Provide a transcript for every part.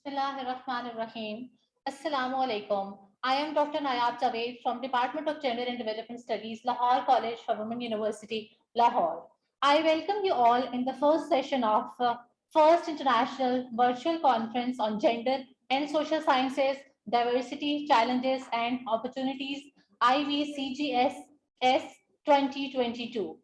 Bismillahirrahmanirrahim. Assalamu alaikum. I am Dr. Nayab Javed from Department of Gender and Development Studies, Lahore College for Women University, Lahore. I welcome you all in the first session of First International Virtual Conference on Gender and Social Sciences, Diversity, Challenges and Opportunities, IVCGSS 2022.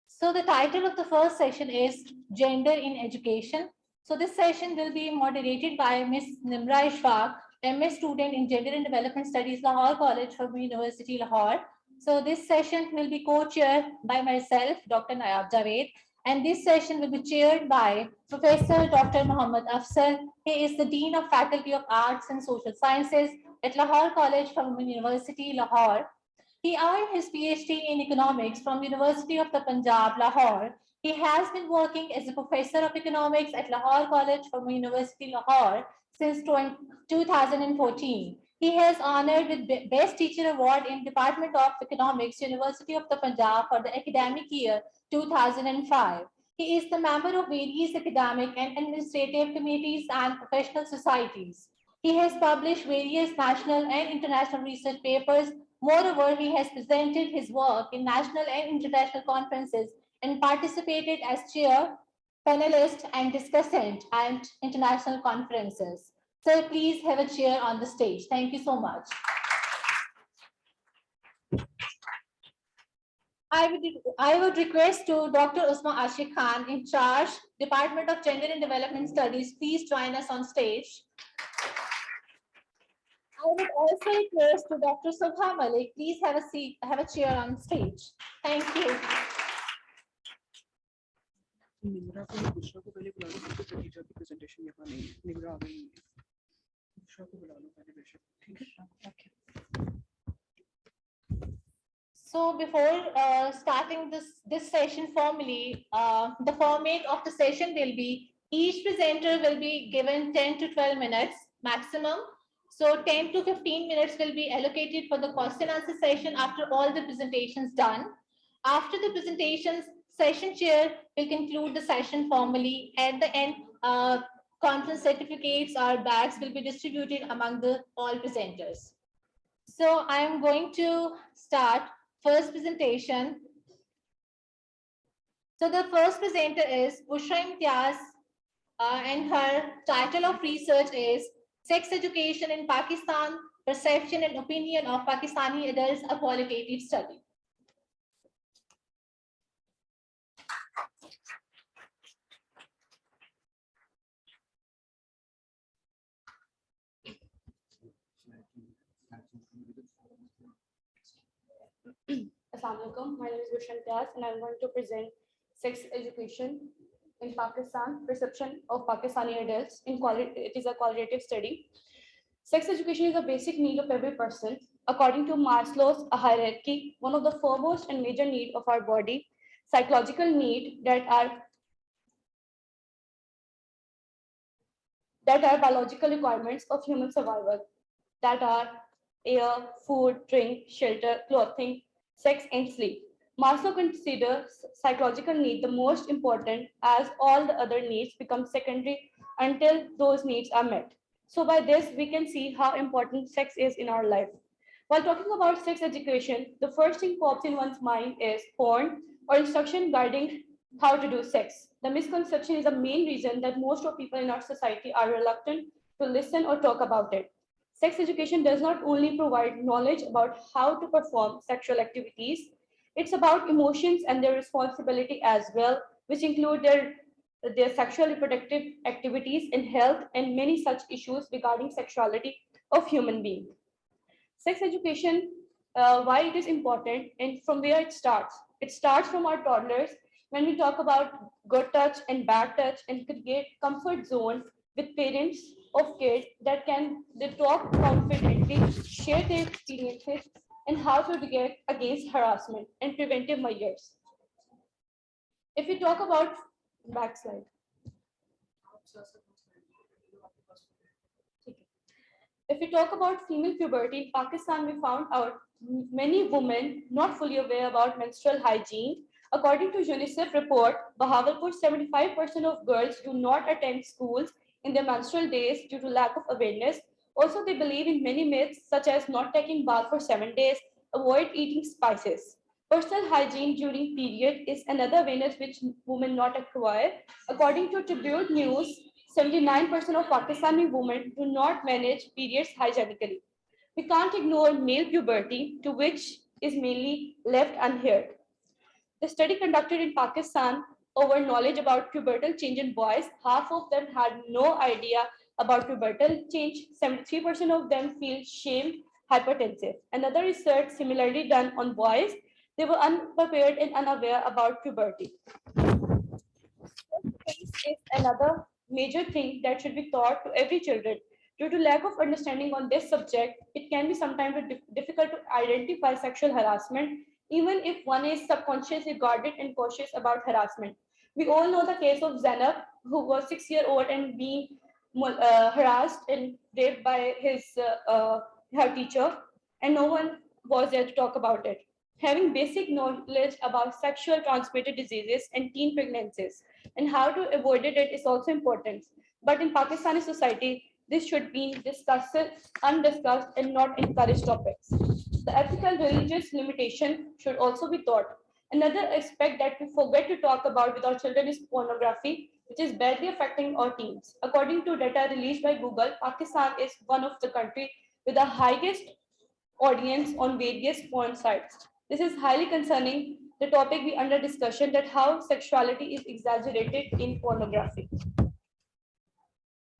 So the title of the first session is Gender in Education. So this session will be moderated by Ms. Nimra Ishfaq, MS student in Gender and Development Studies, Lahore College from University Lahore. So this session will be co-chaired by myself, Dr. Nayab Javed, and this session will be chaired by Professor Dr. Muhammad Afsar. He is the Dean of Faculty of Arts and Social Sciences at Lahore College from University Lahore. He earned his PhD in economics from University of the Punjab, Lahore. He has been working as a professor of economics at Lahore College from University Lahore since 2014. He has honored with Best Teacher Award in Department of Economics, University of the Punjab for the academic year 2005. He is the member of various academic and administrative committees and professional societies. He has published various national and international research papers. Moreover, he has presented his work in national and international conferences and participated as chair, panelist, and discussant at international conferences. Sir, please have a chair on the stage. Thank you so much. I would request to Dr. Usma Ashik Khan, in charge, Department of Gender and Development Studies, please join us on stage. I would also request to Dr. Subha Malik, please have a seat, have a chair on stage. Thank you. Nimra को बुशरा को पहले बुला लो, क्योंकि खदीजा की presentation यहाँ नहीं है। निम्रा आ गई है, बुशरा को बुला लो पहले बेशक, ठीक है? Okay. So before starting this session formally, the format of the session will be each presenter will be given 10 to 12 minutes maximum. So 10 to 15 minutes will be allocated for the question answer session after all the presentations done. After the presentations, session chair will conclude the session formally. At the end, conference certificates or bags will be distributed among the all presenters. So I am going to start first presentation. So the first presenter is Bushra Imtiaz, and her title of research is Sex Education in Pakistan, Perception and Opinion of Pakistani Adults, a Qualitative Study. Assalamualaikum. My name is Bushra Imtiaz and I'm going to present Sex Education in Pakistan, Perception of Pakistani Adults. It is a qualitative study. Sex education is a basic need of every person. According to Maslow's hierarchy, one of the foremost and major needs of our body, psychological needs that are biological requirements of human survival, that are air, food, drink, shelter, clothing, sex, and sleep. Maslow considers psychological need the most important, as all the other needs become secondary until those needs are met. So by this, we can see how important sex is in our life. While talking about sex education, the first thing pops in one's mind is porn or instruction guiding how to do sex. The misconception is the main reason that most of people in our society are reluctant to listen or talk about it. Sex education does not only provide knowledge about how to perform sexual activities, it's about emotions and their responsibility as well, which include their sexual reproductive activities and health and many such issues regarding sexuality of human beings. Sex education, why it is important and from where it starts. It starts from our toddlers when we talk about good touch and bad touch and create comfort zone with parents of kids that they talk confidently, share their experiences and how to get against harassment and preventive measures. If we talk about backslide. If we talk about female puberty in Pakistan, we found out many women not fully aware about menstrual hygiene. According to UNICEF report, Bahawalpur, 75% of girls do not attend schools in their menstrual days due to lack of awareness. Also, they believe in many myths such as not taking bath for 7 days, avoid eating spices. Personal hygiene during period is another awareness which women not acquire. According to Tribute News, 79% of Pakistani women do not manage periods hygienically. We can't ignore male puberty, to which is mainly left unheard. The study conducted in Pakistan over knowledge about pubertal change in boys, half of them had no idea about pubertal change. 73% of them feel shame, hypertensive. Another research similarly done on boys, they were unprepared and unaware about puberty. Is another major thing that should be taught to every children. Due to lack of understanding on this subject, it can be sometimes difficult to identify sexual harassment, even if one is subconsciously guarded and cautious about harassment. We all know the case of Zainab, who was 6-year-old and being harassed and raped by her teacher, and no one was there to talk about it. Having basic knowledge about sexual transmitted diseases and teen pregnancies and how to avoid it is also important. But in Pakistani society, this should be discussed, undiscussed, and not encouraged topics. The ethical religious limitation should also be taught. Another aspect that we forget to talk about with our children is pornography, which is badly affecting our teens. According to data released by Google, Pakistan is one of the countries with the highest audience on various porn sites. This is highly concerning. The topic we under discussion that how sexuality is exaggerated in pornography.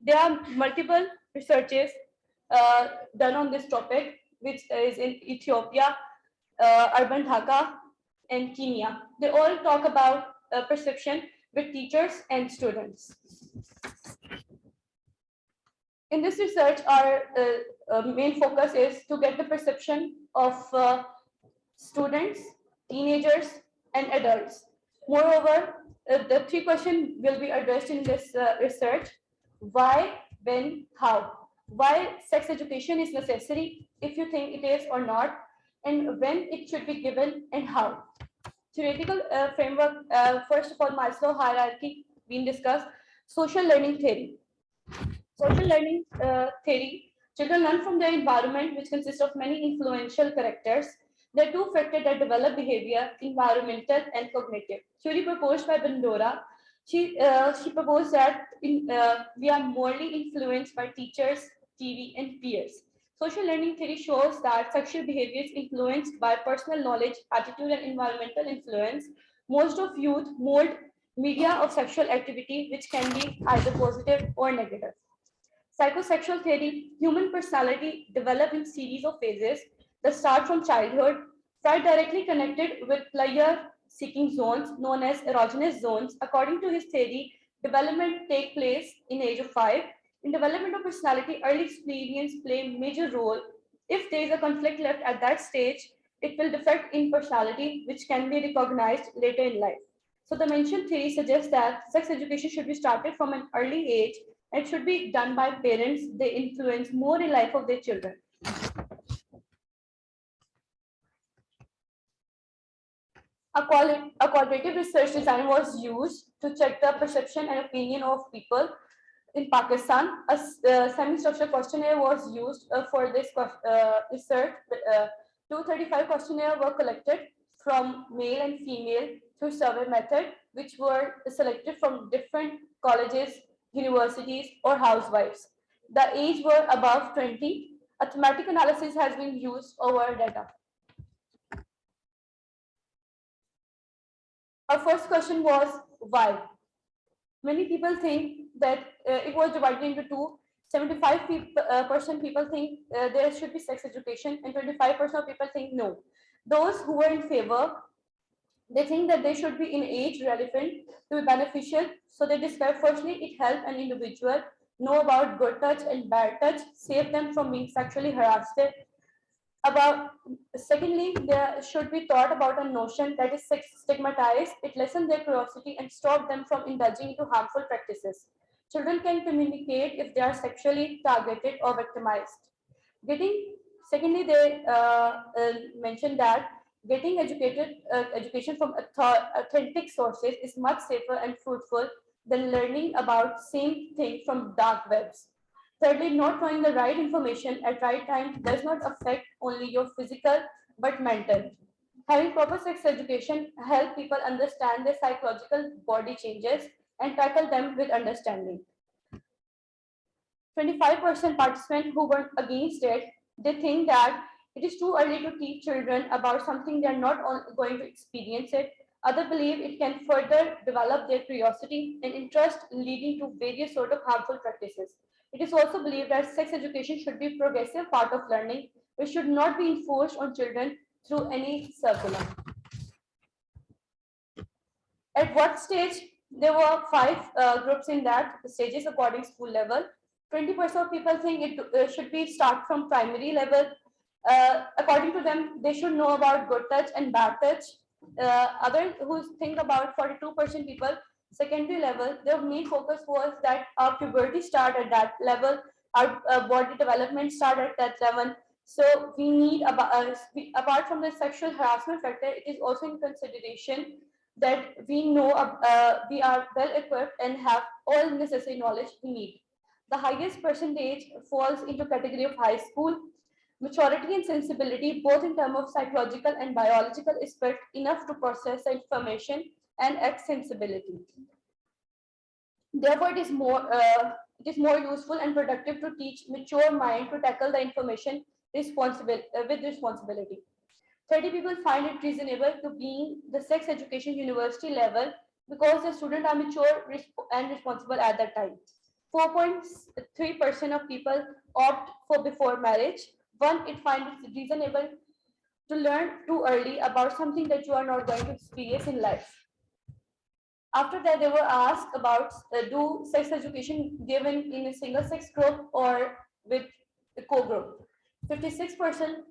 There are multiple researches done on this topic, which is in Ethiopia, urban Dhaka, and Kenya. They all talk about perception with teachers and students. In this research, our main focus is to get the perception of students, teenagers, and adults. Moreover, the 3 questions will be addressed in this research. Why, when, how? Why sex education is necessary, if you think it is or not, and when it should be given and how. Theoretical framework, first of all, Maslow hierarchy being discussed, social learning theory. Social learning theory, children learn from their environment, which consists of many influential characters. There are 2 factors that develop behavior, environmental and cognitive. Theory proposed by Bandura, she proposed that we are morally influenced by teachers, TV, and peers. Social learning theory shows that sexual behavior is influenced by personal knowledge, attitude, and environmental influence. Most of youth mold media of sexual activity, which can be either positive or negative. Psychosexual theory, human personality develop in series of phases that start from childhood. Freud directly connected with pleasure-seeking zones known as erogenous zones. According to his theory, development take place in age of 5. In development of personality, early experience play a major role. If there is a conflict left at that stage, it will defect in personality, which can be recognized later in life. So the mentioned theory suggests that sex education should be started from an early age. It should be done by parents. They influence more in life of their children. A qualitative research design was used to check the perception and opinion of people in Pakistan. A semi-structured questionnaire was used for this research. 235 questionnaires were collected from male and female through survey method, which were selected from different colleges, universities, or housewives. The age were above 20. A thematic analysis has been used over data. Our first question was why. Many people think that it was divided into 2. 75% people think there should be sex education, and 25% of people think no. Those who were in favor, they think that they should be in age relevant to be beneficial. So they describe firstly, it helps an individual know about good touch and bad touch, save them from being sexually harassed. Secondly, there should be thought about a notion that is stigmatized. It lessens their curiosity and stop them from indulging into harmful practices. Children can communicate if they are sexually targeted or victimized. Secondly, they mentioned that getting education from authentic sources is much safer and fruitful than learning about same thing from dark webs. Thirdly, not knowing the right information at right time does not affect only your physical but mental. Having proper sex education help people understand their psychological body changes and tackle them with understanding. 25% participants who were against it, they think that it is too early to teach children about something they are not going to experience it. Others believe it can further develop their curiosity and interest, leading to various sort of harmful practices. It is also believed that sex education should be a progressive part of learning, which should not be enforced on children through any curriculum. At what stage? There were five groups in that stages according school level. 20% of people think it should be start from primary level. According to them, they should know about good touch and bad touch. Others who think about 42% people, secondary level, their main focus was that our puberty start at that level, our body development start at that level. So we need, apart from the sexual harassment factor, it is also in consideration that we know we are well equipped and have all necessary knowledge we need. The highest percentage falls into category of high school. Maturity and sensibility, both in terms of psychological and biological aspect, enough to process the information and act sensibility. Therefore, it is more useful and productive to teach mature mind to tackle the information with responsibility. 30 people find it reasonable to be the sex education university level because the students are mature and responsible at that time. 4.3% of people opt for before marriage. One, it finds it reasonable to learn too early about something that you are not going to experience in life. After that, they were asked about do sex education given in a single sex group or with a co-group. 56%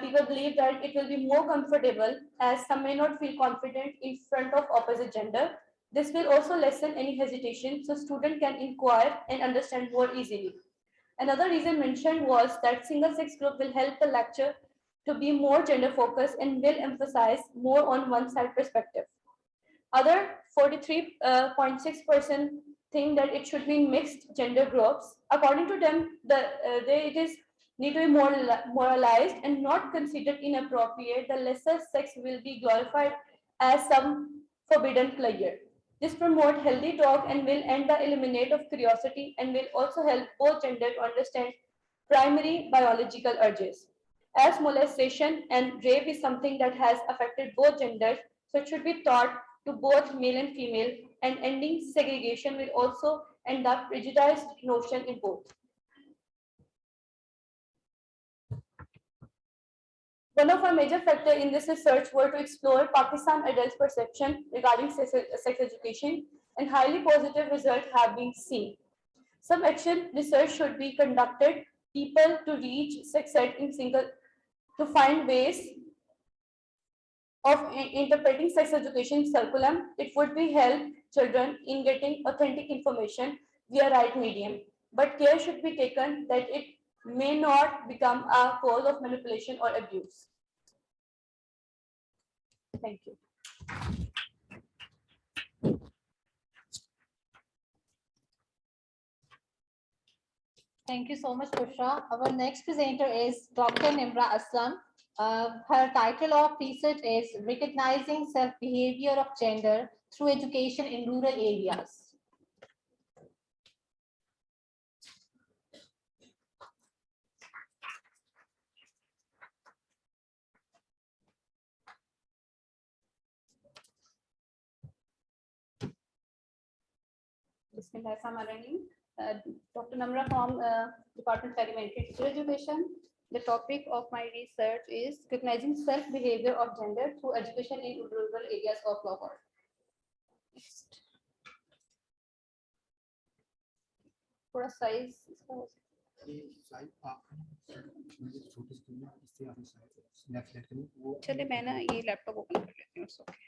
people believe that it will be more comfortable as some may not feel confident in front of opposite gender. This will also lessen any hesitation so student can inquire and understand more easily. Another reason mentioned was that single sex group will help the lecture to be more gender focused and will emphasize more on one side perspective. Other 43.6% think that it should be mixed gender groups. According to them, it is need to be more moralized and not considered inappropriate. The lesser sex will be glorified as some forbidden pleasure. This promotes healthy talk and will end the eliminate of curiosity and will also help both gender to understand primary biological urges. As molestation and rape is something that has affected both genders, so it should be taught to both male and female, and ending segregation will also end up prejudiced notion in both. One of our major factors in this research were to explore Pakistan adults' perception regarding sex education, and highly positive results have been seen. Some action research should be conducted, people to reach sex ed in single, to find ways of interpreting sex education curriculum. It would be help children in getting authentic information via right medium, but care should be taken that it may not become a cause of manipulation or abuse. Thank you. Thank you so much, Bushra. Our next presenter is Dr. Nimra Aslam. Her title of research is Recognizing Self-Behavior of Gender Through Education in Rural Areas. Dr. Namra from Department of Elementary Teacher Education. The topic of my research is recognizing self-behavior of gender through education in rural areas of Lahore. Next. थोड़ा size चले मैं ना ये laptop open कर लेती हूँ okay.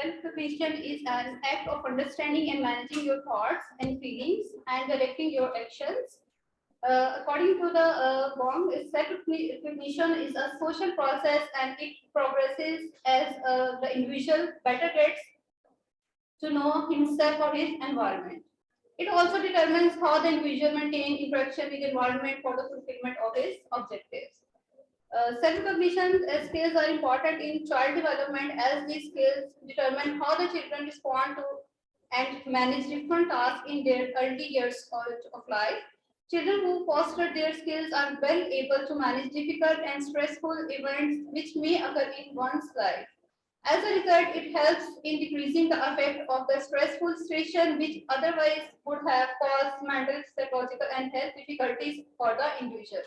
Self-recognition is an act of understanding and managing your thoughts and feelings and directing your actions. According to the Bong, self-recognition is a social process and it progresses as the individual better gets to know himself or his environment. It also determines how the individual maintains interaction with the environment for the fulfillment of his objectives. Self-recognition skills are important in child development as these skills determine how the children respond to and manage different tasks in their early years of life. Children who foster their skills are well able to manage difficult and stressful events which may occur in one's life. As a result, it helps in decreasing the effect of the stressful situation which otherwise would have caused mental, psychological, and health difficulties for the individual.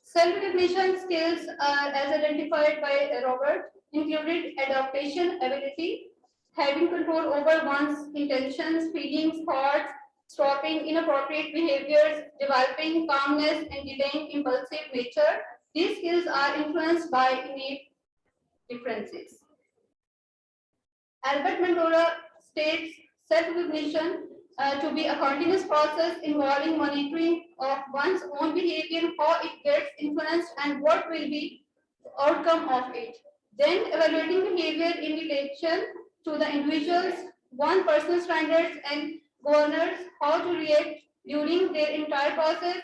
Self-recognition skills as identified by Robert included adaptation ability, having control over one's intentions, feelings, thoughts, stopping inappropriate behaviors, developing calmness, and delaying impulsive nature. These skills are influenced by innate differences. Albert Bandura states self-recognition to be a continuous process involving monitoring of one's own behavior, how it gets influenced, and what will be the outcome of it. Then evaluating behavior in relation to the individual's one personal standards and governors how to react during their entire process.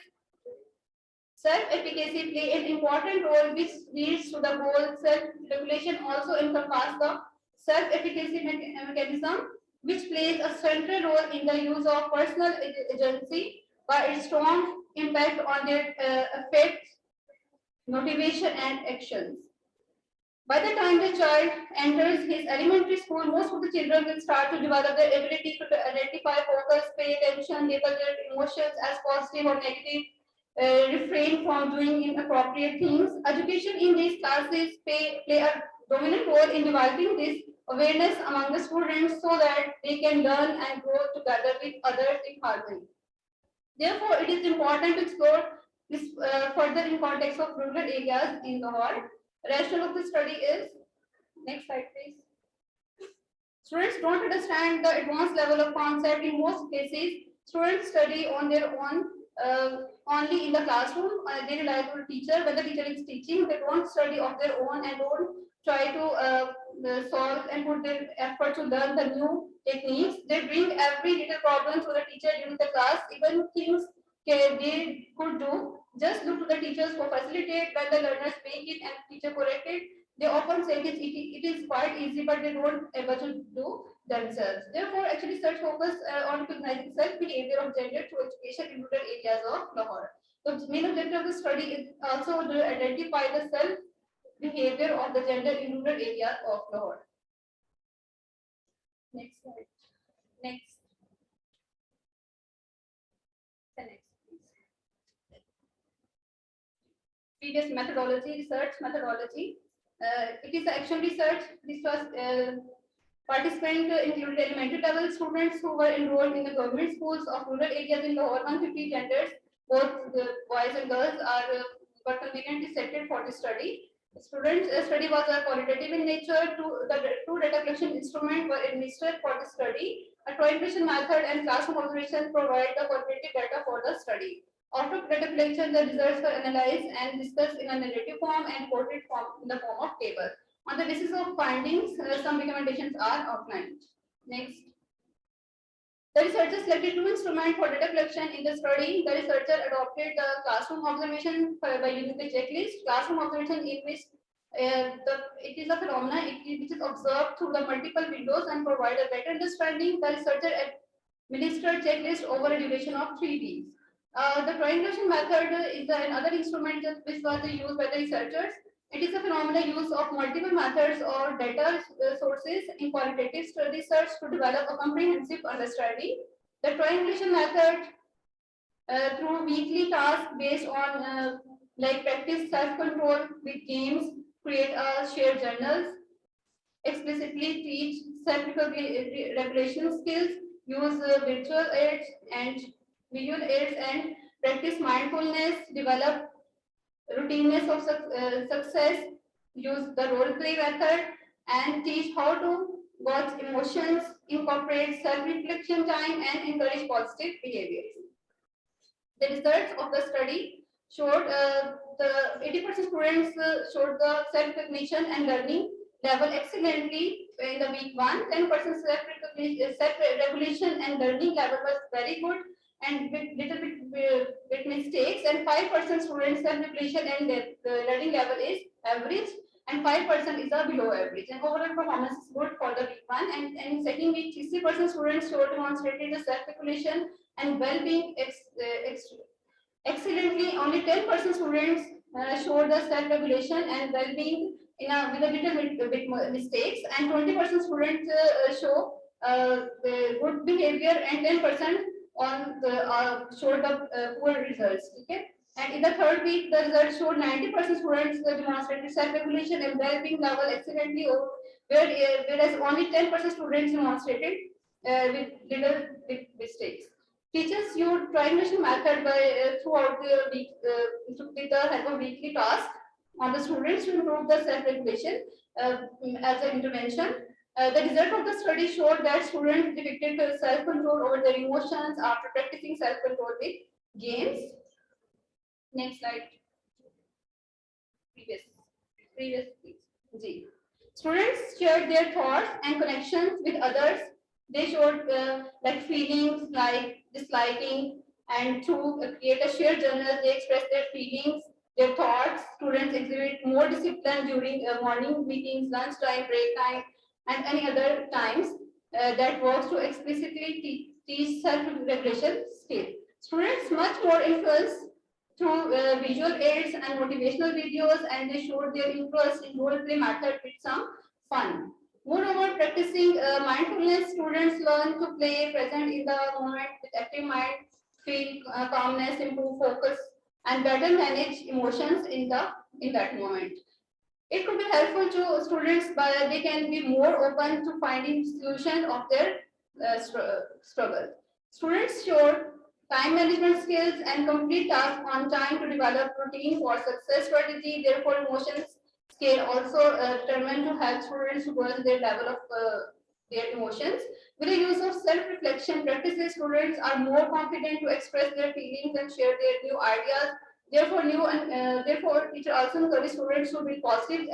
Self-efficacy play an important role which leads to the goal. Self-regulation also encompasses the self-efficacy mechanism which plays a central role in the use of personal agency by its strong impact on their effects, motivation, and actions. By the time the child enters his elementary school, most of the children will start to develop their ability to identify, focus, pay attention, label their emotions as positive or negative, refrain from doing inappropriate things. Education in these classes play a dominant role in developing this awareness among the students so that they can learn and grow together with others in harmony. Therefore, it is important to explore this further in context of rural areas in Lahore. Rationale of the study is, next slide please. Students don't understand the advanced level of concept. In most cases, students study on their own only in the classroom. They rely on the teacher. When the teacher is teaching, they don't study of their own and don't try to solve and put their effort to learn the new techniques. They bring every little problem to the teacher during the class, even things they could do. Just look to the teachers for facilitate. When the learners make it and teacher correct it, they often say it is quite easy, but they don't able to do themselves. Therefore, actually, such focus on recognizing self-behavior of gender through education in rural areas of Lahore. The main objective of the study is also to identify the self-behavior of the gender in rural areas of Lahore. Next slide. Next. The next, please. Previous methodology, research methodology. It is action research. This was participant included elementary level students who were enrolled in the government schools of rural areas in Lahore. 150 genders, both the boys and girls, were conveniently selected for this study. The students' study was qualitative in nature. Two data collection instruments were administered for the study. A triangulation method and classroom observations provide the qualitative data for the study. After data collection, the results were analyzed and discussed in a narrative form and reported in the form of table. On the basis of findings, some recommendations are outlined. Next. The researchers selected two instruments for data collection in the study. The researcher adopted the classroom observation by using the checklist. Classroom observation in which it is a phenomenon which is observed through the multiple windows and provide a better understanding. The researcher administered checklist over a duration of 3 weeks. The triangulation method is another instrument which was used by the researchers. It is a phenomenal use of multiple methods or data sources in qualitative research to develop a comprehensive understanding. The triangulation method through weekly tasks based on like practice self-control with games, create shared journals, explicitly teach self-regulation skills, use virtual aids and visual aids and practice mindfulness, develop routineness of success, use the role play method and teach how to gauge emotions, incorporate self-reflection time, and encourage positive behaviors. The results of the study showed the 80% students showed the self-recognition and learning level excellently in the week 1. 10% self-regulation and learning level was very good and with little bit mistakes, and 5% students self-regulation and the learning level is average, and 5% is a below average. And overall performance is good for the week 1. And in second week, 60% students showed demonstrated the self-regulation and well-being excellently. Only 10% students showed the self-regulation and well-being with a little bit more mistakes, and 20% students show the good behavior, and 10% on the showed the poor results. Okay. And in the third week, the results showed 90% students demonstrated self-regulation and well-being level excellently, whereas only 10% students demonstrated with little bit mistakes. Teachers use triangulation method by throughout the week with the help of weekly tasks on the students to improve the self-regulation as an intervention. The result of the study showed that students depicted self-control over their emotions after practicing self-control with games. Next slide. Previous please. G. Students shared their thoughts and connections with others. They showed like feelings like disliking, and to create a shared journal, they express their feelings, their thoughts. Students exhibit more discipline during morning meetings, lunchtime, break time, and any other times that works to explicitly teach self-regulation skills. Students much more influence through visual aids and motivational videos, and they showed their interest in role play method with some fun. Moreover, practicing mindfulness, students learn to play present in the moment with active mind, feel calmness, improve focus, and better manage emotions in that moment. It could be helpful to students, but they can be more open to finding solutions of their struggle. Students showed time management skills and complete tasks on time to develop routine for success strategy. Therefore, emotions scale also determined to help students to learn their level of their emotions. With the use of self-reflection practices, students are more confident to express their feelings and share their new ideas. Therefore, teacher also encourages students to build positive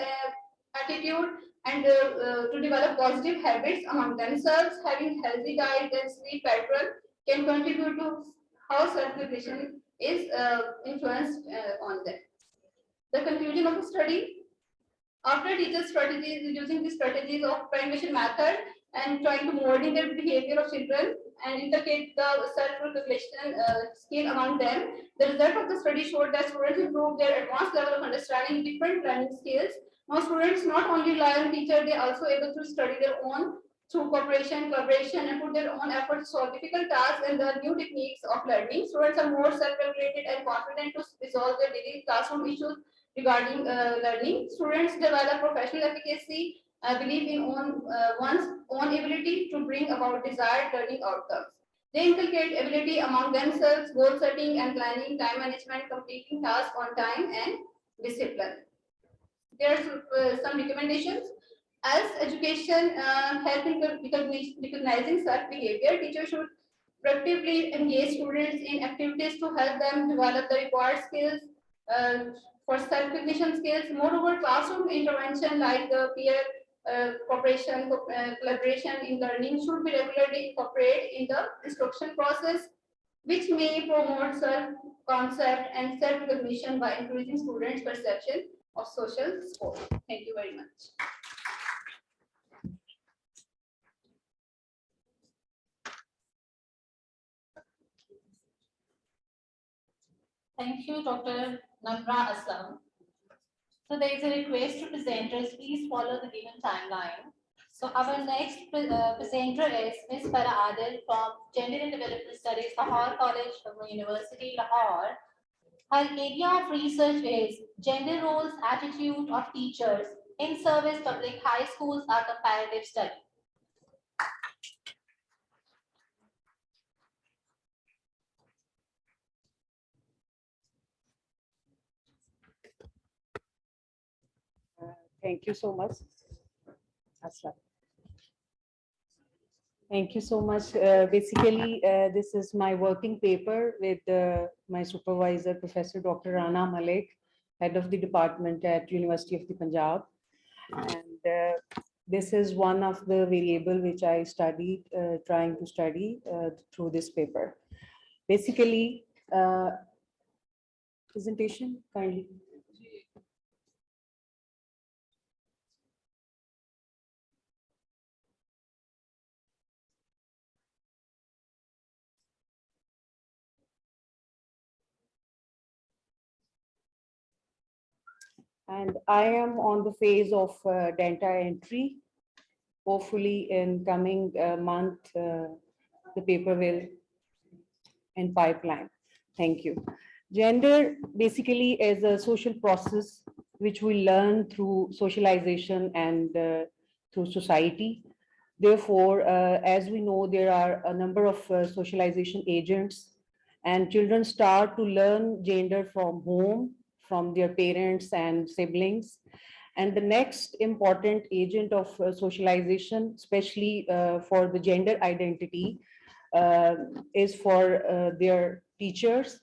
attitude and to develop positive habits among themselves. Having healthy diet and sleep pattern can contribute to how self-reflection is influenced on them. The conclusion of the study: after teachers' strategies using the strategies of triangulation method and trying to molding their behavior of children and indicate the self-regulation skill among them, the result of the study showed that students improved their advanced level of understanding different learning skills. Now students not only rely on teacher, they are also able to study their own through cooperation, collaboration, and put their own efforts to solve difficult tasks and learn new techniques of learning. Students are more self-regulated and confident to resolve their daily classroom issues regarding learning. Students develop professional efficacy, believe in one's own ability to bring about desired learning outcomes. They inculcate ability among themselves, goal setting and planning, time management, completing tasks on time, and discipline. There are some recommendations. As education help in recognizing self-behavior, teachers should proactively engage students in activities to help them develop the required skills for self-recognition skills. Moreover, classroom intervention like the peer cooperation, collaboration in learning should be regularly incorporated in the instruction process, which may promote self-concept and self-recognition by increasing students' perception of social score. Thank you very much. Thank you, Dr. Namra Aslam. So there is a request to presenters, please follow the given timeline. So our next presenter is Ms. Farah Adil from Gender and Development Studies, Lahore College, University, Lahore. Her area of research is gender roles, attitude of teachers in service public high schools, a comparative study. Thank you so much, Aslam. Thank you so much. Basically, this is my working paper with my supervisor, Professor Dr. Rana Malik, head of the department at University of the Punjab. And this is one of the variable which I studied, trying to study through this paper. Basically, presentation, kindly. And I am on the phase of data entry. Hopefully in coming month, the paper will in pipeline. Thank you. Gender basically is a social process which we learn through socialization and through society. Therefore, as we know, there are a number of socialization agents, and children start to learn gender from home, from their parents and siblings. And the next important agent of socialization, especially for the gender identity, uh, is for their teachers,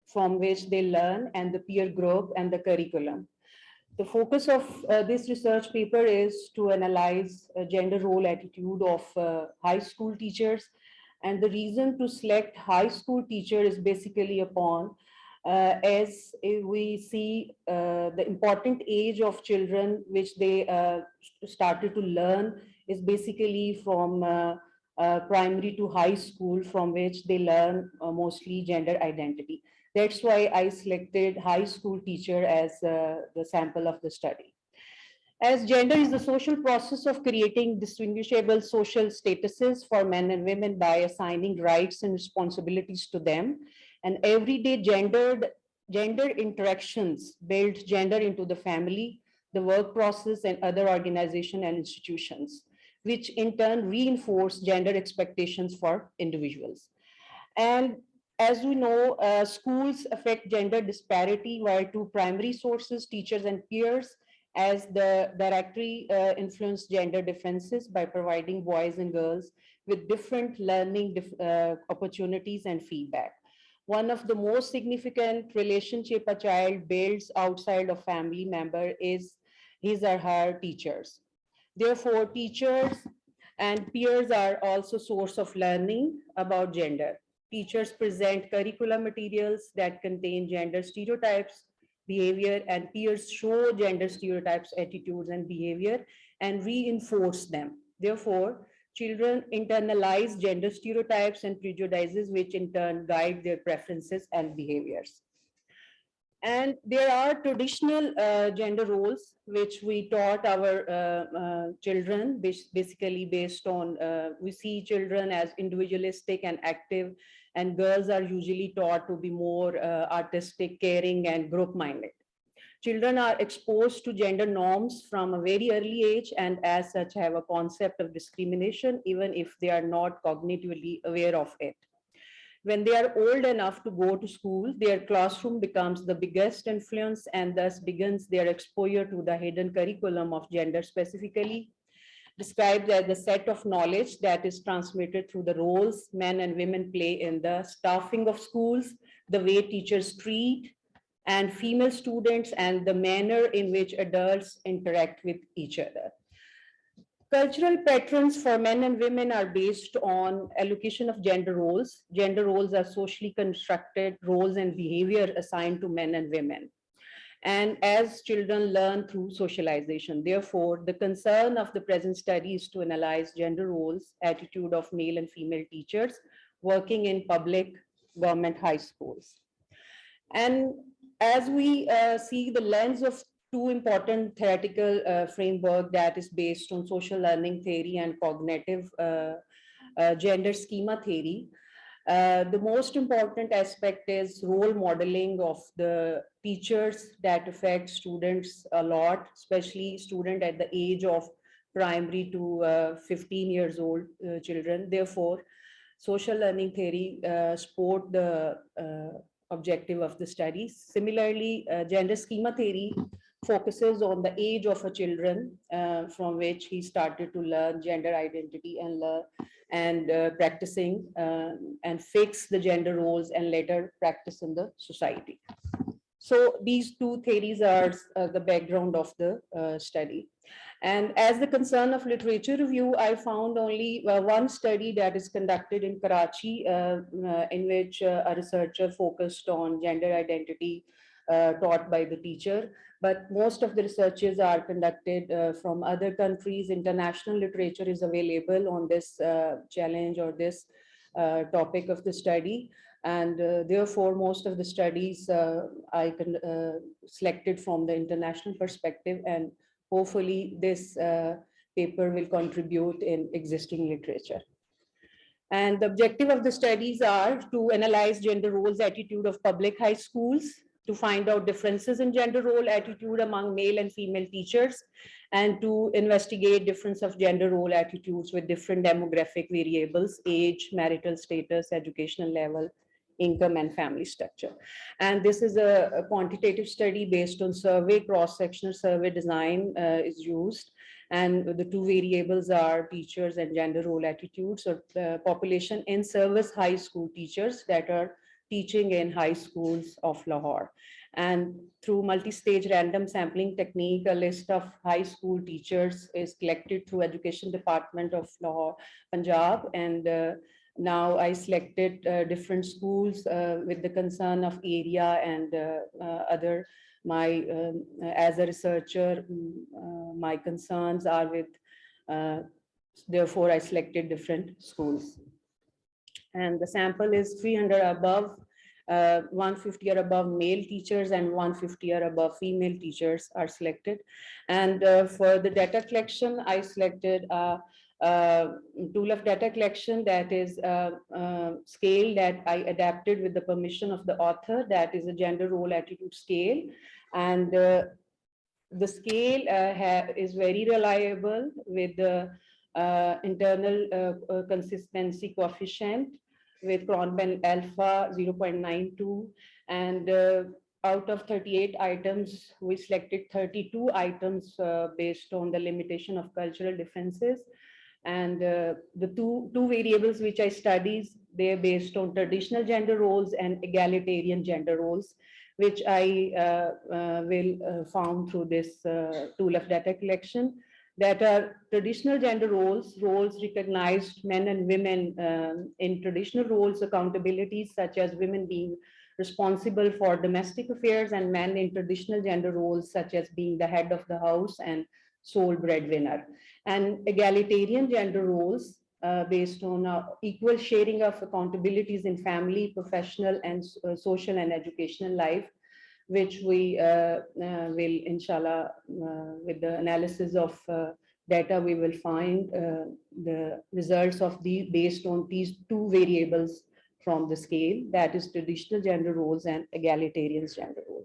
from which they learn, and the peer group and the curriculum. The focus of this research paper is to analyze gender role attitude of high school teachers. And the reason to select high school teacher is basically upon as we see the important age of children which they started to learn is basically from primary to high school, from which they learn mostly gender identity. That's why I selected high school teacher as the sample of the study. As gender is the social process of creating distinguishable social statuses for men and women by assigning rights and responsibilities to them, and everyday gender interactions build gender into the family, the work process, and other organizations and institutions, which in turn reinforce gender expectations for individuals. And as we know, schools affect gender disparity via two primary sources, teachers and peers, as the directly influence gender differences by providing boys and girls with different learning opportunities and feedback. One of the most significant relationship a child builds outside of family member is his or her teachers. Therefore, teachers and peers are also source of learning about gender. Teachers present curriculum materials that contain gender stereotypes, behavior, and peers show gender stereotypes, attitudes, and behavior and reinforce them. Therefore, children internalize gender stereotypes and prejudices, which in turn guide their preferences and behaviors. And there are traditional gender roles which we taught our children, basically based on, we see children as individualistic and active, and girls are usually taught to be more artistic, caring, and group-minded. Children are exposed to gender norms from a very early age, and as such have a concept of discrimination, even if they are not cognitively aware of it. When they are old enough to go to school, their classroom becomes the biggest influence, and thus begins their exposure to the hidden curriculum of gender, specifically described as the set of knowledge that is transmitted through the roles men and women play in the staffing of schools, the way teachers treat and female students, and the manner in which adults interact with each other. Cultural patterns for men and women are based on allocation of gender roles. Gender roles are socially constructed roles and behavior assigned to men and women. And as children learn through socialization, therefore, the concern of the present study is to analyze gender roles, attitude of male and female teachers working in public government high schools. And as we see the lens of two important theoretical framework that is based on social learning theory and cognitive gender schema theory, the most important aspect is role modeling of the teachers that affect students a lot, especially student at the age of primary to 15 years old children. Therefore, social learning theory support the objective of the studies. Similarly, gender schema theory focuses on the age of a children from which he started to learn gender identity and and practicing and fix the gender roles and later practice in the society. So these two theories are the background of the study. And as the concern of literature review, I found only one study that is conducted in Karachi, in which a researcher focused on gender identity taught by the teacher. But most of the researches are conducted from other countries. International literature is available on this challenge or this topic of the study. And therefore, most of the studies I selected from the international perspective, and hopefully this paper will contribute in existing literature. And the objective of the studies are to analyze gender roles attitude of public high schools, to find out differences in gender role attitude among male and female teachers, and to investigate difference of gender role attitudes with different demographic variables, age, marital status, educational level, income, and family structure. And this is a quantitative study based on survey, cross-sectional survey design is used. And the two variables are teachers and gender role attitudes, or population in service high school teachers that are teaching in high schools of Lahore. And through multi-stage random sampling technique, a list of high school teachers is collected through Education Department of Lahore, Punjab. And now I selected different schools with the concern of area and other. As a researcher, my concerns are with, therefore I selected different schools. And the sample is 300 above, 150 or above male teachers, and 150 or above female teachers are selected. And for the data collection, I selected a tool of data collection that is a scale that I adapted with the permission of the author, that is a gender role attitude scale. And the scale is very reliable with the internal consistency coefficient with Cronbell alpha 0.92. And out of 38 items, we selected 32 items based on the limitation of cultural differences. And the two variables which I studied, they're based on traditional gender roles and egalitarian gender roles, which I will found through this tool of data collection, that are traditional gender roles, roles recognized men and women in traditional roles, accountabilities such as women being responsible for domestic affairs, and men in traditional gender roles such as being the head of the house and sole breadwinner. And egalitarian gender roles based on equal sharing of accountabilities in family, professional, and social and educational life, which we will, inshallah, with the analysis of data, we will find the results of based on these two variables from the scale, that is traditional gender roles and egalitarian gender roles.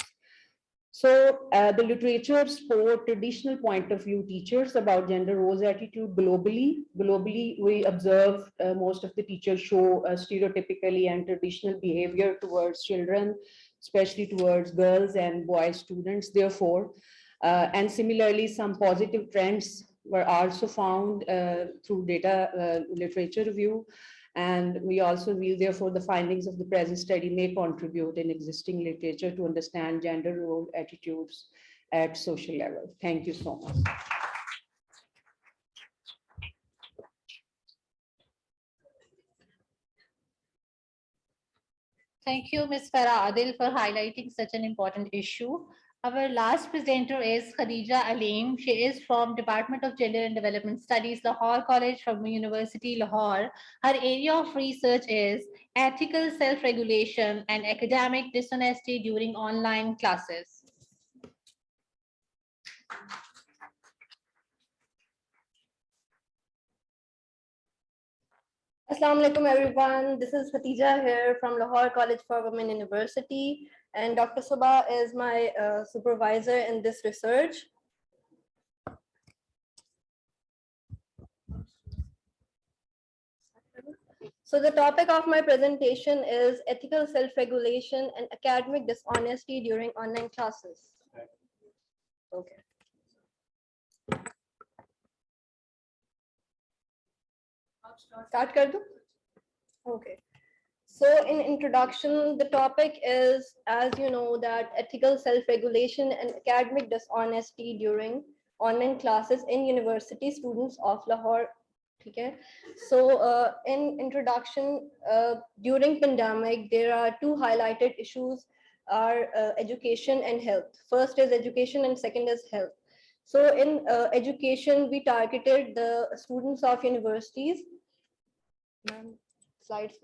So the literature for traditional point of view teachers about gender roles attitude globally. Globally, we observe most of the teachers show stereotypically and traditional behavior towards children, especially towards girls and boy students, therefore. And similarly, some positive trends were also found through data literature review. And we also view, therefore, the findings of the present study may contribute in existing literature to understand gender role attitudes at social level. Thank you so much. Thank you, Ms. Farah Adil, for highlighting such an important issue. Our last presenter is Khadija Aleem. She is from Department of Gender and Development Studies, Lahore College from University Lahore. Her area of research is ethical self-regulation and academic dishonesty during online classes. Assalamu alaikum everyone. This is Khatija here from Lahore College for Women University, and Dr. Subha is my supervisor in this research. So the topic of my presentation is ethical self-regulation and academic dishonesty during online classes. Okay. Start kar do? Okay. So in introduction, the topic is, as you know, that ethical self-regulation and academic dishonesty during online classes in university students of Lahore. Okay. So in introduction, during pandemic, there are two highlighted issues are education and health. First is education and second is health. So in education, we targeted the students of universities. Ma'am, slides.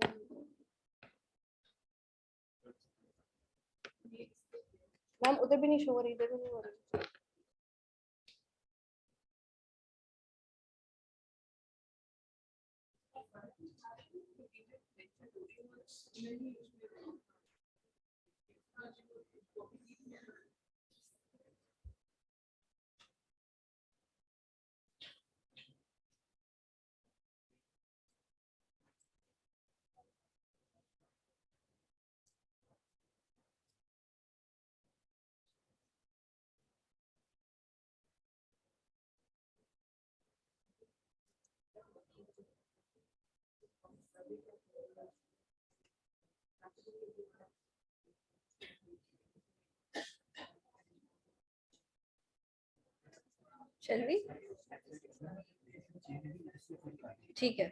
Ma'am उधर भी नहीं show हो रही, इधर भी नहीं हो रही। Shall we? ठीक है.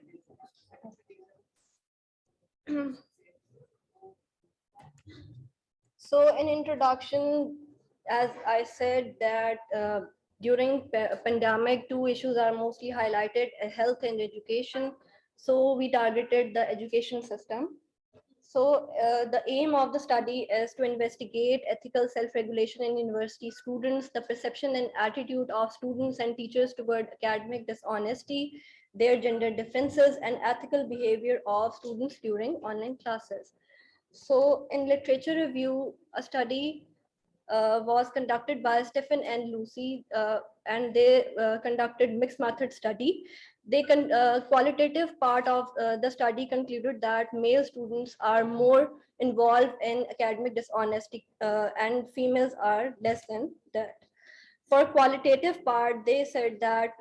So in introduction, as I said that during pandemic, two issues are mostly highlighted, health and education. So we targeted the education system. So the aim of the study is to investigate ethical self-regulation in university students, the perception and attitude of students and teachers toward academic dishonesty, their gender differences, and ethical behavior of students during online classes. So in literature review, a study was conducted by Stephen and Lucy, and they conducted mixed method study. They qualitative part of the study concluded that male students are more involved in academic dishonesty and females are less than that. For qualitative part, they said that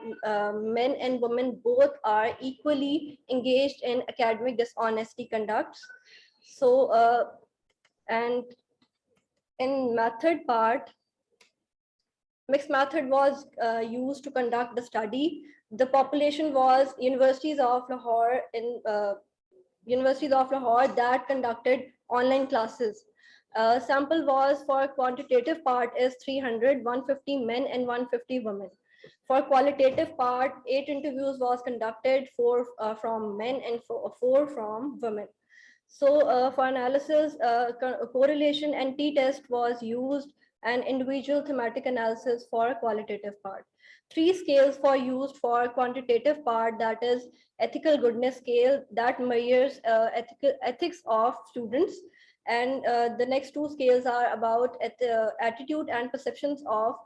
men and women both are equally engaged in academic dishonesty conducts. So, and in method part, mixed method was used to conduct the study. The population was universities of Lahore that conducted online classes. Sample was for quantitative part is 300, 150 men and 150 women. For qualitative part, 8 interviews was conducted, 4 from men and 4 from women. So for analysis, correlation and t-test was used and individual thematic analysis for qualitative part. 3 scales for used for quantitative part, that is ethical goodness scale that measures ethics of students. And the next 2 scales are about attitude and perceptions of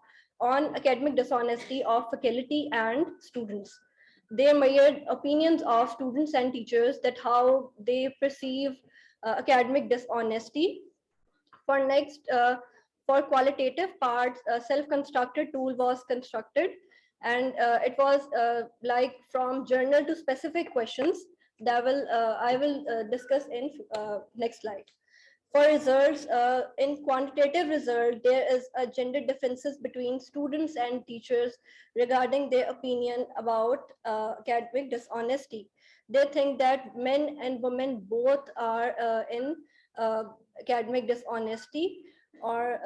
on academic dishonesty of faculty and students. They measured opinions of students and teachers that how they perceive academic dishonesty. For next, for qualitative parts, a self-constructed tool was constructed, and it was like from journal to specific questions that I will discuss in next slide. For results, in quantitative result, there is a gender differences between students and teachers regarding their opinion about academic dishonesty. They think that men and women both are in academic dishonesty, or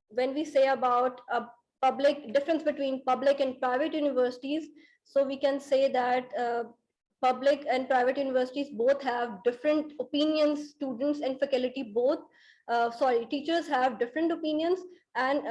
when we say about a public difference between public and private universities, so we can say that public and private universities both have different opinions. Students and faculty both, teachers have different opinions and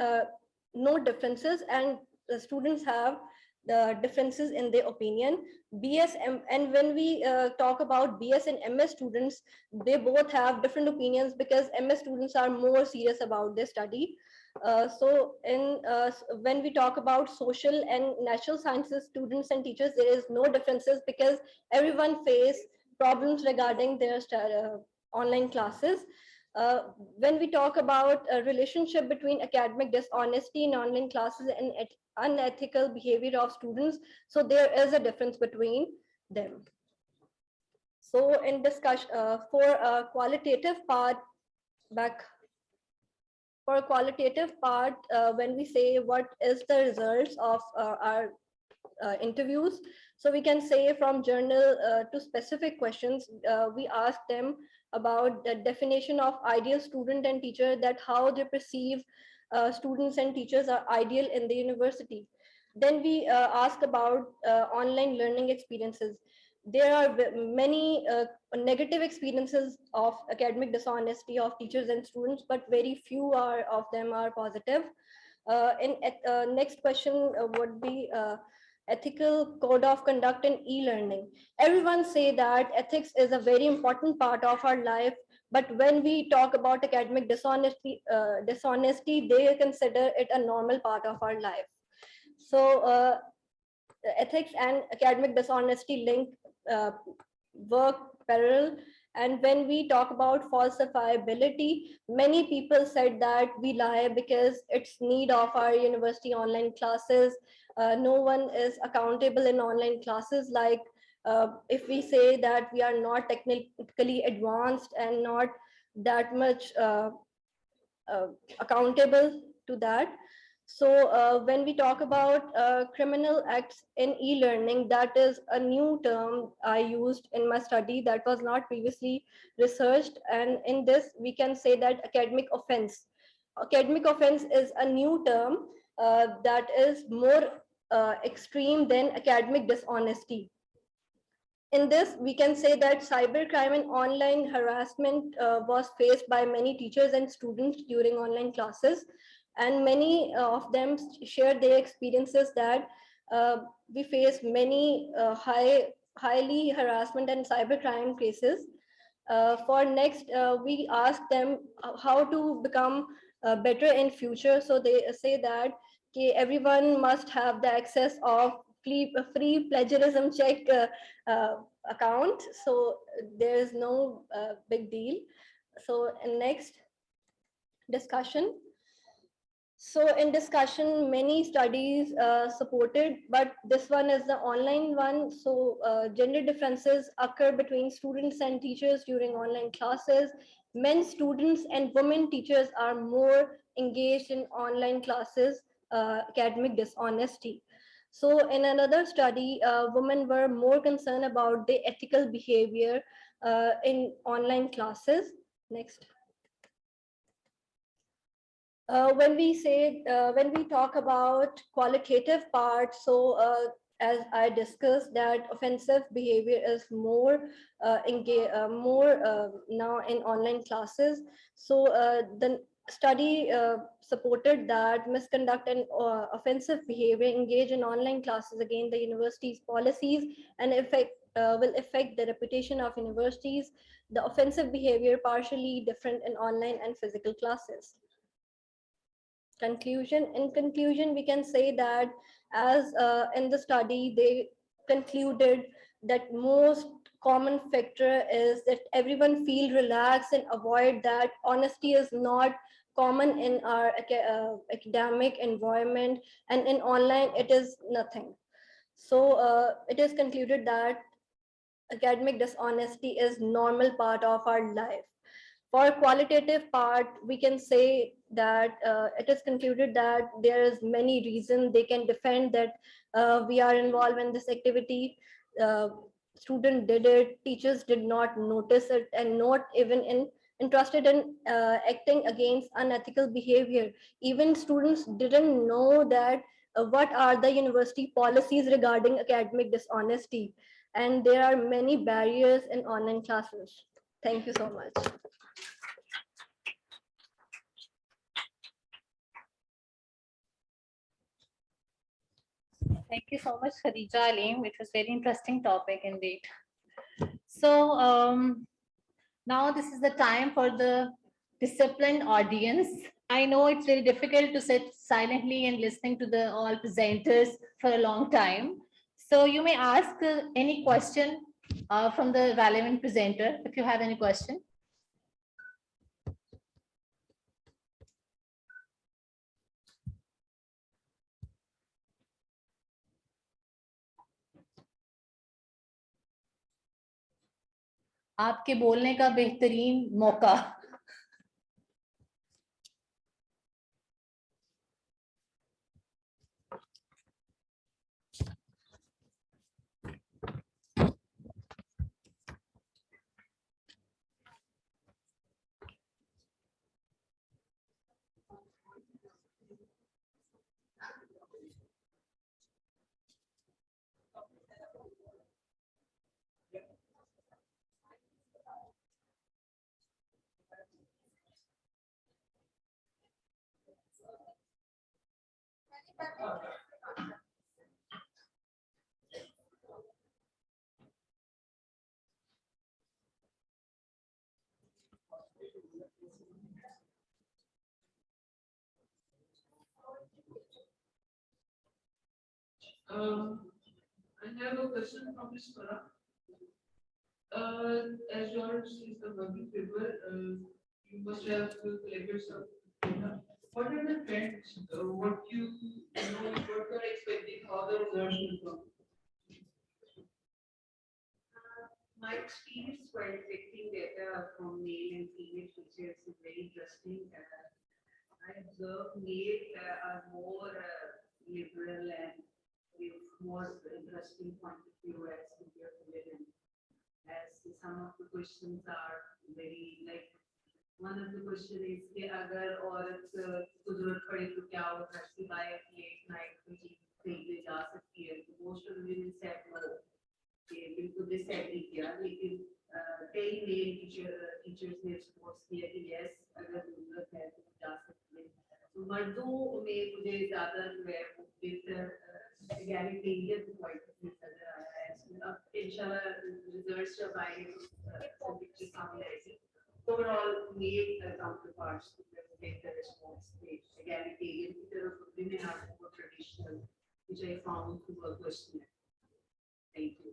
no differences, and the students have the differences in their opinion. And when we talk about BS and MS students, they both have different opinions because MS students are more serious about their study. When we talk about social and natural sciences students and teachers, there is no differences because everyone face problems regarding their online classes. When we talk about a relationship between academic dishonesty in online classes and unethical behavior of students, so there is a difference between them. So in discussion, for a qualitative part, when we say what is the results of our interviews, so we can say from journal to specific questions, we ask them about the definition of ideal student and teacher, that how they perceive students and teachers are ideal in the university. Then we ask about online learning experiences. There are many negative experiences of academic dishonesty of teachers and students, but very few of them are positive. Next question would be ethical code of conduct in e-learning. Everyone say that ethics is a very important part of our life, but when we talk about academic dishonesty, they consider it a normal part of our life. So ethics and academic dishonesty link work parallel. And when we talk about falsifiability, many people said that we lie because it's need of our university online classes. No one is accountable in online classes. Like if we say that we are not technically advanced and not that much accountable to that. So when we talk about criminal acts in e-learning, that is a new term I used in my study that was not previously researched. And in this, we can say that academic offense. Academic offense is a new term that is more extreme than academic dishonesty. In this, we can say that cybercrime and online harassment was faced by many teachers and students during online classes. And many of them shared their experiences that we face many highly harassment and cybercrime cases. For next, we ask them how to become better in future. So they say that everyone must have the access of free plagiarism check account. So there is no big deal. So next discussion. So in discussion, many studies supported, but this one is the online one. So gender differences occur between students and teachers during online classes. Men students and women teachers are more engaged in online classes, academic dishonesty. So in another study, women were more concerned about the ethical behavior in online classes. Next. When we talk about qualitative part, so as I discussed, that offensive behavior is more now in online classes. So the study supported that misconduct and offensive behavior engage in online classes, again the university's policies, and will affect the reputation of universities. The offensive behavior partially different in online and physical classes. In conclusion, we can say that as in the study, they concluded that most common factor is that everyone feel relaxed and avoid that honesty is not common in our academic environment, and in online it is nothing. So it is concluded that academic dishonesty is normal part of our life. For qualitative part, we can say that it is concluded that there is many reasons they can defend that we are involved in this activity. Student did it, teachers did not notice it, and not even interested in acting against unethical behavior. Even students didn't know that what are the university policies regarding academic dishonesty. And there are many barriers in online classes. Thank you so much. Thank you so much, Khadija Aleem. It was very interesting topic indeed. So now this is the time for the disciplined audience. I know it's very difficult to sit silently and listening to the all presenters for a long time. So you may ask any question from the relevant presenter if you have any question. आपके बोलने का बेहतरीन मौका। I have a question from Ms. Farah. As yours is the working paper, you must have collected some data. What are the trends? What you know, what you are expecting, how the results will come? My experience while collecting data from male and female teachers is very interesting. I observe male are more liberal and with more interesting point of view as compared to women. As some of the questions are very like one of the question is कि अगर औरत को जरूरत पड़े तो क्या वो घर से बाहर late night कोई चीज खरीदने जा सकती है? तो most of the women said no. कि बिल्कुल डिसएग्री किया, लेकिन कई मेल टीचर्स ने सपोर्ट किया कि यस अगर जरूरत है तो जा सकते हैं। तो मर्दों में मुझे ज्यादा जो है वो बेहतर egalitarian पॉइंट ऑफ व्यू नजर आया है। अब इंशाल्लाह रिजल्ट्स जब आएंगे तो पिक्चर सामने आएगी। Overall, male counterparts to better response rate, egalitarian की तरफ women are more traditional, which I found to work questionnaire. Thank you.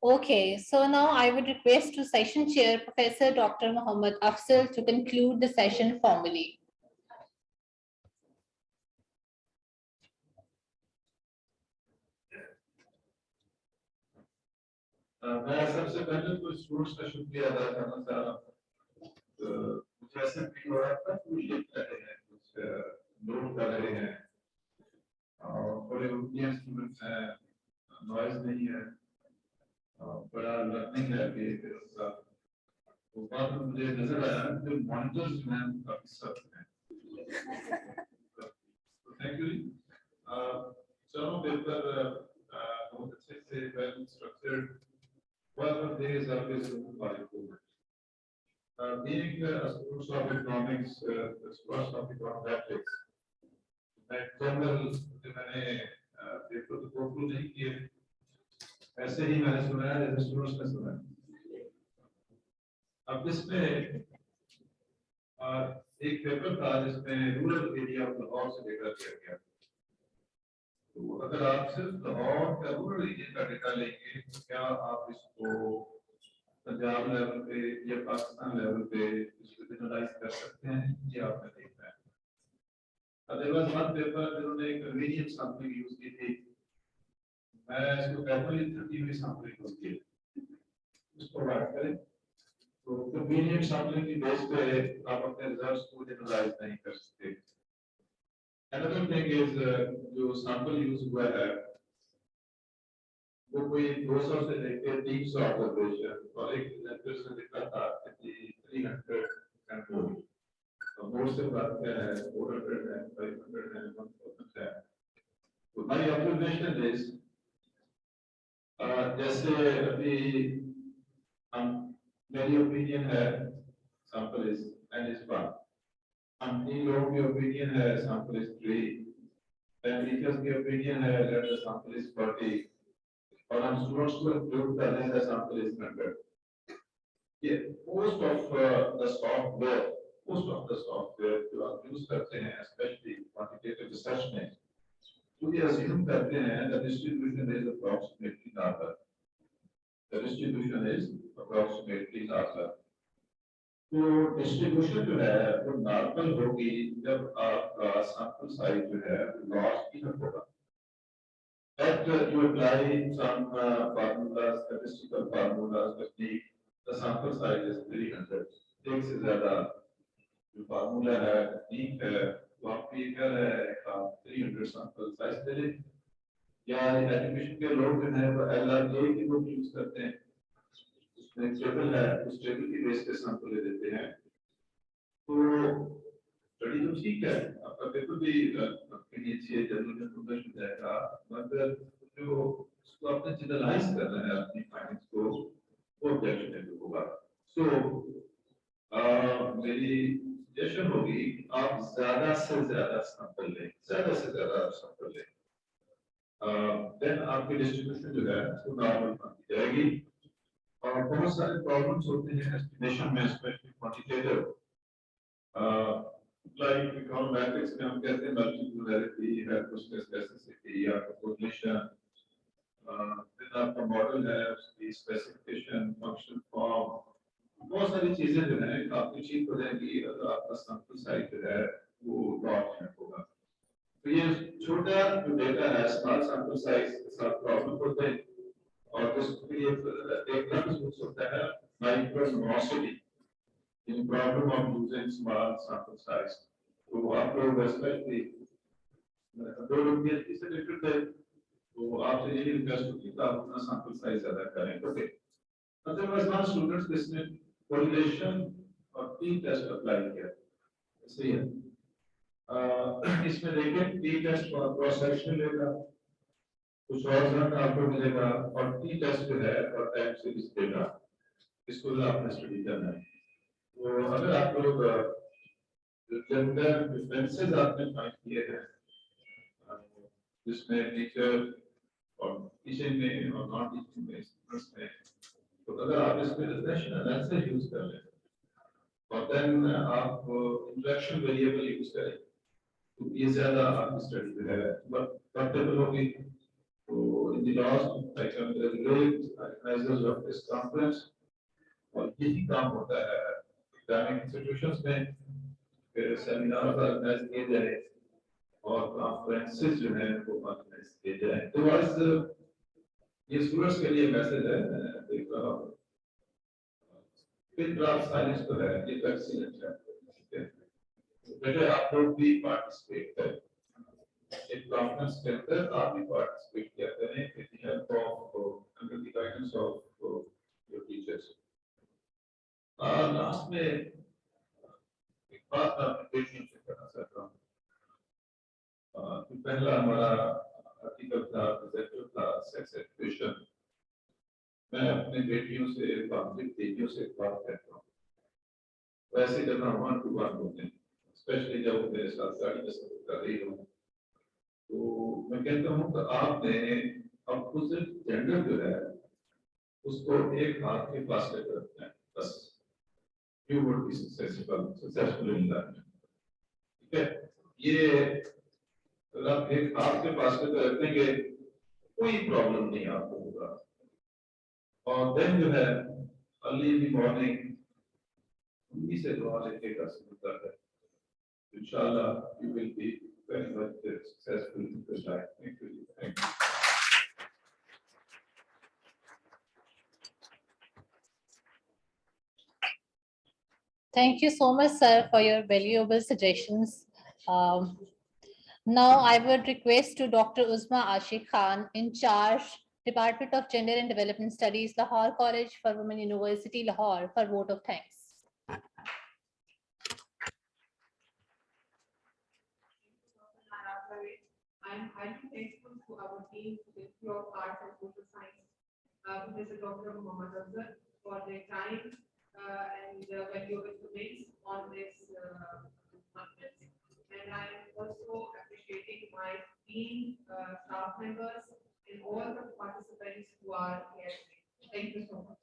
Okay, so now I would request to session chair Professor Dr. Muhammad Afzal to conclude the session formally. मैं सबसे पहले तो students का शुक्रिया अदा करना चाह रहा हूँ। कुछ ऐसे फील हो रहा था, कुछ लिख रहे हैं, कुछ नोट कर रहे हैं, और थोड़े ओपिनियन स्टूडेंट्स हैं, नॉइज नहीं है, बड़ा लर्निंग है कि वो बात मुझे नजर आया कि मॉनिटर्स जो हैं काफी सख्त हैं। Thank you. चलो पेपर बहुत अच्छे से well structured, but there is always room for improvement. Being a student of economics, the first of econometrics, मैं जनरल जो मैंने पेपर तो टोटल नहीं किए, ऐसे ही मैंने सुना है जैसे स्टूडेंट्स ने सुना है। अब इसमें एक पेपर था जिसमें रूरल एरिया ऑफ लाहौर से डेटा लिया गया। तो अगर आप सिर्फ लाहौर का रूरल एरिया का डेटा लेंगे तो क्या आप इसको पंजाब लेवल पे या पाकिस्तान लेवल पे इसको जनरलाइज कर सकते हैं? ये आपने देखना है। अदरवाइज वन पेपर जिन्होंने कन्वीनियंट सैंपलिंग यूज की थी, मैं इसको कैजुअली 30 में सैंपलिंग यूज की इसको बात करें तो कन्वीनियंट सैंपलिंग की बेस पे आप अपने रिजल्ट्स को जनरलाइज नहीं कर सकते। Another thing is जो सैंपल यूज हुआ है वो कोई 200 से लेकर 300 ऑब्जर्वेशन और एक लेक्चर से लिखा था कि 300 कंट्रोल, तो मोस्ट से बात क्या है 400 है 500 है 1000 है। तो माय ऑब्जर्वेशन इज जैसे अभी हम मेरी ओपिनियन है सैंपल इज n is 1, हम इन लोगों की ओपिनियन है सैंपल इज 3, टीचर्स की ओपिनियन है दैट द सैंपल इज 40, और हम स्टूडेंट्स को इंक्लूड कर रहे हैं सैंपल इज 100। ये मोस्ट ऑफ द सॉफ्टवेयर जो आप यूज करते हैं स्पेशली क्वांटिटेटिव रिसर्च में, तो ये अज्यूम करते हैं the distribution is approximately normal. The distribution is approximately normal. तो डिस्ट्रीब्यूशन जो है वो नॉर्मल होगी जब आपका सैंपल साइज जो है लार्ज इनफ होगा. But you apply some formulas, statistical formulas, technique, the sample size is 300. एक से ज़्यादा जो फार्मूला है, टेक्निक है, वो आपकी क्या है, आप 300 सैंपल साइज ले लें. या एजुकेशन के लोग जो है वो LRA की बुक यूज करते हैं. उसमें टेबल है, उस टेबल की बेस पे सैंपल ले देते हैं. तो स्टडी तो ठीक है, आपका पेपर भी आपके नीचे जनरल में पब्लिश हो जाएगा, मगर जो उसको आपने जनरलाइज करना है अपनी फाइंडिंग्स को, वो ऑब्जेक्शनेबल होगा. सो मेरी सजेशन होगी कि आप ज्यादा से ज्यादा सैंपल लें, ज्यादा से ज्यादा सैंपल लें. देन आपकी डिस्ट्रीब्यूशन जो है वो नॉर्मल बन जाएगी. और बहुत सारे प्रॉब्लम्स होते हैं एस्टिमेशन में, स्पेशली क्वांटिटेटिव, लाइक इकोनोमेट्रिक्स में हम कहते हैं मल्टीप्लुरैलिटी है, कुछ स्पेसिफिसिटी या कोरिलेशन. फिर आपका मॉडल है, उसकी स्पेसिफिकेशन, फंक्शन, फॉर्म, बहुत सारी चीजें जो है आपकी ठीक हो जाएंगी अगर आपका सैंपल साइज जो है वो लार्ज होगा. तो ये छोटा जो डेटा है, स्मॉल सैंपल साइज के साथ प्रॉब्लम होते हैं. और जिसके लिए एक लफ्ज यूज होता है micronumerosity, in problem of using small sample size. तो आप लोग स्पेशली दो लोग भी से रिलेटेड थे, तो आपसे यही रिक्वेस्ट होती है कि आप अपना सैंपल साइज ज्यादा करें. ओके, अदरवाइज नॉन स्टूडेंट्स इसमें कोरिलेशन और टी टेस्ट अप्लाई किया. सही है. इसमें देखें टी टेस्ट क्रॉस सेक्शन लेगा, कुछ और रिजल्ट आपको मिलेगा, और टी टेस्ट जो है और टाइम सीरीज देगा. इसको भी आपने स्टडी करना है. तो अगर आप लोग जेंडर डिफरेंसेस आपने फाइंड किए हैं, जिसमें टीचर और टीचिंग में और नॉन टीचिंग में, स्टूडेंट्स में, तो अगर आप इसमें रिलेशन एनालिसिस यूज कर लें और देन आप इंटरेक्शन वेरिएबल यूज करें, तो ये ज्यादा आपकी स्टडी जो है वर्तेबल होगी. तो in the last I can regulate organisers of this conference, और यही काम होता है एग्जामिंग इंस्टीट्यूशंस में. फिर सेमिनार ऑर्गेनाइज किए जाए और कॉन्फ्रेंसेस जो है वो ऑर्गेनाइज किए जाए. तो आज ये स्टूडेंट्स के लिए मैसेज है, मैं देख रहा हूँ फिर ड्राफ्ट साइलेंस तो है, ये तो एक्सीलेंट है. ठीक है, बेटे आप लोग भी पार्टिसिपेट करें. एक कॉन्फ्रेंस के अंदर आप भी पार्टिसिपेट किया करें with the help of under the guidance of your teachers. Last में एक बात मैं अपने पेशेंट से करना चाहता हूँ. पहला हमारा आर्टिकल था, प्रोजेक्ट था सेक्स एजुकेशन. मैं अपने बेटियों से, बेटियों से बात करता हूँ, वैसे जब हम 1 to 1 होते हैं, स्पेशली जब वो मेरे साथ गाड़ी में सफर कर रही हो, तो मैं कहता हूँ कि आपने अपोजिट जेंडर जो है उसको एक हाथ के पास लेकर रखना है, बस. You would be successful in that. ठीक है, ये अगर आप एक हाथ के पास लेकर रखेंगे कोई प्रॉब्लम नहीं आपको होगा. और देन जो है अर्ली इन द मॉर्निंग उन्हीं से दुआ लेके कर सकता है. इंशाल्लाह you will be very much successful in this life. Thank you. Thank you. Thank you so much, sir, for your valuable suggestions. Now I would request to Dr. Uzma Ashik Khan, in charge, Department of Gender and Development Studies, Lahore College for Women, University, Lahore, for vote of thanks. I am highly thankful to our team, the School of Arts and Social Science, Professor Dr. Muhammad Azhar, for their time and valuable comments on this conference. And I am also appreciating my team, staff members, and all the participants who are here today. Thank you so much.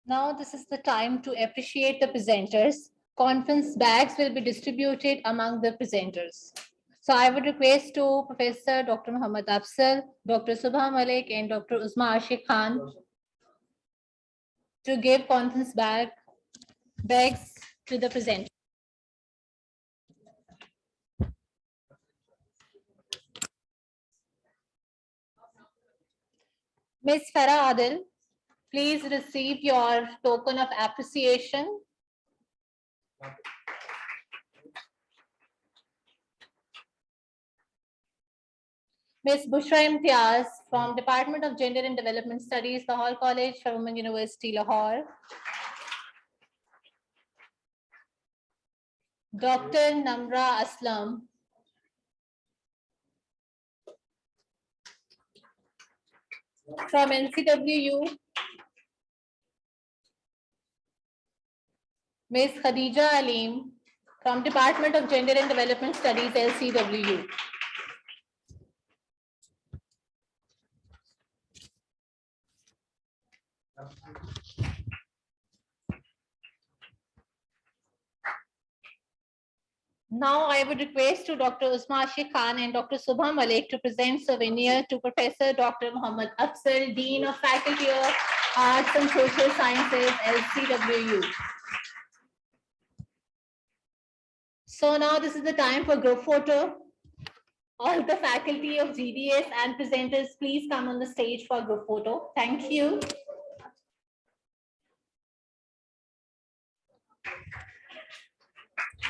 Now this is the time to appreciate the presenters. Conference bags will be distributed among the presenters. So I would request to Professor Dr. Muhammad Afzal, Dr. Subha Malik, and Dr. Uzma Ashik Khan to give contents bags to the presenter. Ms. Farah Adil, please receive your token of appreciation. Ms. Bushra Imtiaz from Department of Gender and Development Studies, Lahore College, Women University, Lahore. Dr. Namra Aslam. From LCWU. Ms. Khadija Alim from Department of Gender and Development Studies, LCWU. Now I would request to Dr. Uzma Ashik Khan and Dr. Subha Malik to present souvenir to Professor Dr. Muhammad Afzal, Dean of Faculty of Arts and Social Sciences, LCWU. So now this is the time for group photo. All the faculty of GDS and presenters, please come on the stage for group photo. Thank you.